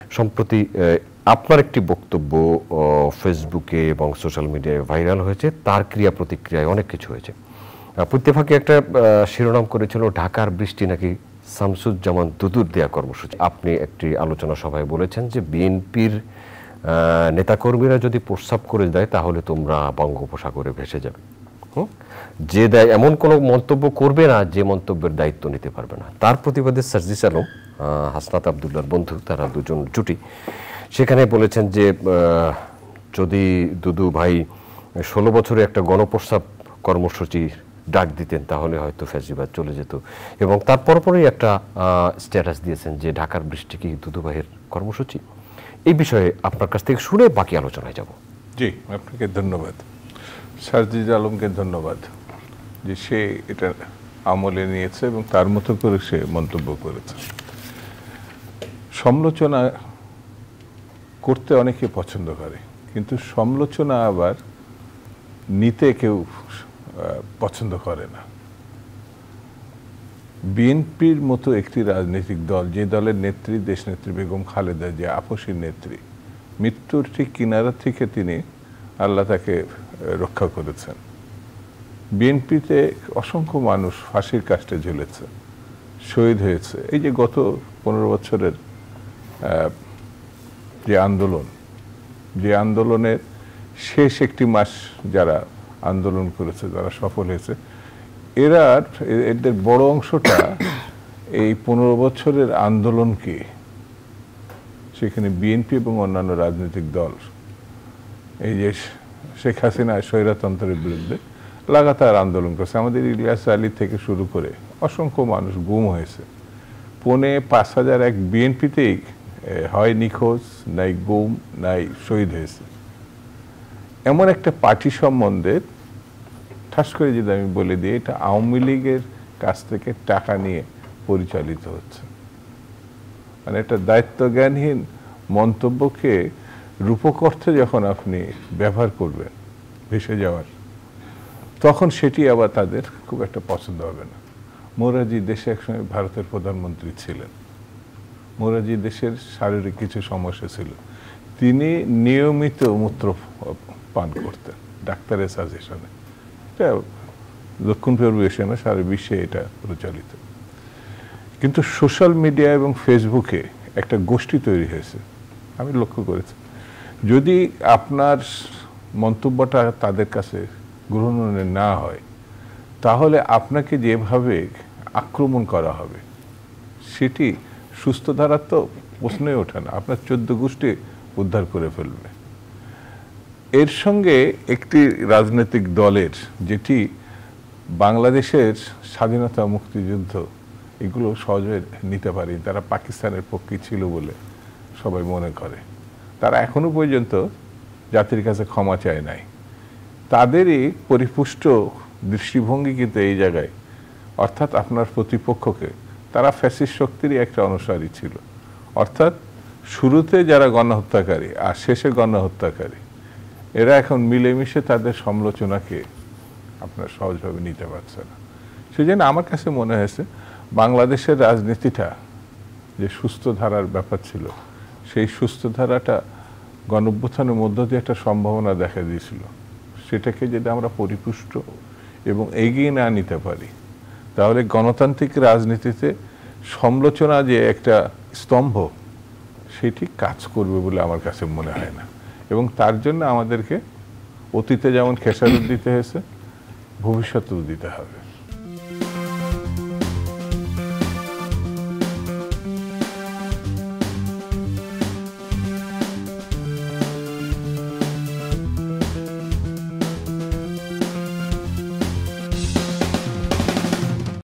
সম্প্রতি আপনার একটি বক্তব্য ফেসবুকে এবং সোশ্যাল মিডিয়ায় ভাইরাল হয়েছে, তার ক্রিয়া প্রতিক্রিয়ায় অনেক কিছু হয়েছে। প্রত্যেকে একটা শিরোনাম করেছিল ঢাকার বৃষ্টি নাকি শামসুজ্জামান দুদুর দেয়া কর্মসূচি। আপনি একটি আলোচনা সভায় বলেছেন যে বিএনপির নেতাকর্মীরা যদি প্রস্রাব করে দেয় তাহলে তোমরা বঙ্গোপসাগরে ভেসে যাবে। যে দেয় এমন কোনো মন্তব্য করবে না যে মন্তব্যের দায়িত্ব নিতে পারবে না। তার প্রতিবাদে সার্জিস আলম, হাসনাত আবদুল্লাহর বন্ধু, তারা দুজন জুটি, সেখানে বলেছেন যে যদি দুদু ভাই 16 বছরে একটা গণপ্রস্রাব কর্মসূচি ডাক দিতেন তাহলে হয়তো ফ্যাসিবাদ চলে যেত। এবং তার পরপরই একটা স্ট্যাটাস দিয়েছেন যে ঢাকার বৃষ্টি কি দুদু ভাইয়ের কর্মসূচি। এই বিষয়ে আপনার কাছ থেকে শুনে বাকি আলোচনায় যাব। জি, আপনাকে ধন্যবাদ। সার্জিস আলমকে ধন্যবাদ যে সে এটা আমলে নিয়েছে এবং তার মতো করে সে মন্তব্য করেছে। সমালোচনা করতে অনেকে পছন্দ করে, কিন্তু সমালোচনা আবার নিতে কেউ পছন্দ করে না। বিএনপির মতো একটি রাজনৈতিক দল, যে দলের নেত্রী দেশনেত্রী বেগম খালেদা, যে আপসীর নেত্রী, মৃত্যুর ঠিক কিনারা থেকে তিনি আল্লাহ তাকে রক্ষা করেছেন। বিএনপিতে অসংখ্য মানুষ ফাঁসির কাস্টে ঝুলেছে, শহীদ হয়েছে। এই যে গত 15 বছরের যে আন্দোলনের শেষ একটি মাস যারা আন্দোলন করেছে, যারা সফল হয়েছে, এদের বড় অংশটা এই 15 বছরের আন্দোলনকে, সেখানে বিএনপি এবং অন্যান্য রাজনৈতিক দল এই যে শেখ হাসিনা স্বৈরতন্ত্রের বিরুদ্ধে লাগাতার আন্দোলন করছে। আমাদের ইলিয়াস আলী থেকে শুরু করে অসংখ্য মানুষ গুম হয়েছে। 5,500 এক বিএনপিতেই হয় নিখোঁজ, নাই গুম, নাই শহীদ হয়েছে। এমন একটা পার্টি সম্বন্ধে ঠাস করে যদি আমি বলে দিই, এটা আওয়ামী লীগের কাছ থেকে টাকা নিয়ে পরিচালিত হচ্ছে। মানে একটা দায়িত্বজ্ঞানহীন মন্তব্যকে রূপক অর্থে যখন আপনি ব্যবহার করবেন ভেসে যাওয়ার, তখন সেটি আবার তাদের খুব একটা পছন্দ হবে না। মোরারজি দেশে একসময় ভারতের প্রধানমন্ত্রী ছিলেন। মোরারজি দেশের শারীরিক কিছু সমস্যা ছিল, তিনি নিয়মিত মূত্র পান করতেন ডাক্তারের সাজেশনে। এটা দক্ষিণ পূর্ব এশিয়া না, সারা বিশ্বে এটা প্রচলিত। কিন্তু সোশ্যাল মিডিয়া এবং ফেসবুকে একটা গোষ্ঠী তৈরি হয়েছে, আমি লক্ষ্য করেছি। যদি আপনার মন্তব্যটা তাদের কাছে গ্রহণীয় না হয়, তাহলে আপনাকে যেভাবে আক্রমণ করা হবে সেটি সুস্থ ধারার তো প্রশ্নই ওঠে না। আপনার 14 গোষ্ঠী উদ্ধার করে ফেলবে। এর সঙ্গে একটি রাজনৈতিক দলের, যেটি বাংলাদেশের স্বাধীনতা, মুক্তিযুদ্ধ এগুলো সহজে নিতে পারেনি, তারা পাকিস্তানের পক্ষে ছিল বলে সবাই মনে করে, তারা এখনো পর্যন্ত জাতির কাছে ক্ষমা চায় নাই। তাদেরই পরিপুষ্ট দৃষ্টিভঙ্গি কিন্তু এই জায়গায়, অর্থাৎ আপনার প্রতিপক্ষকে, তারা ফ্যাসিস্ট শক্তিরই একটা অনুসারী ছিল। অর্থাৎ শুরুতে যারা গণহত্যাকারী আর শেষে গণহত্যাকারী, এরা এখন মিলেমিশে তাদের সমালোচনাকে আপনার সহজভাবে নিতে পারছে না। সেই জন্য আমার কাছে মনে হয়েছে বাংলাদেশের রাজনীতিটা যে সুস্থ ধারার ব্যাপার ছিল, সেই সুস্থ ধারাটা গণঅভ্যুত্থানের মধ্য দিয়ে একটা সম্ভাবনা দেখা দিয়েছিল। সেটাকে যদি আমরা পরিপুষ্ট এবং এগিয়ে না নিতে পারি, তাহলে গণতান্ত্রিক রাজনীতিতে সমালোচনা যে একটা স্তম্ভ, সেটি কাজ করবে বলে আমার কাছে মনে হয় না। এবং তার জন্য আমাদেরকে অতীতে যেমন খেসারত দিতে হয়েছে, ভবিষ্যতেও দিতে হবে।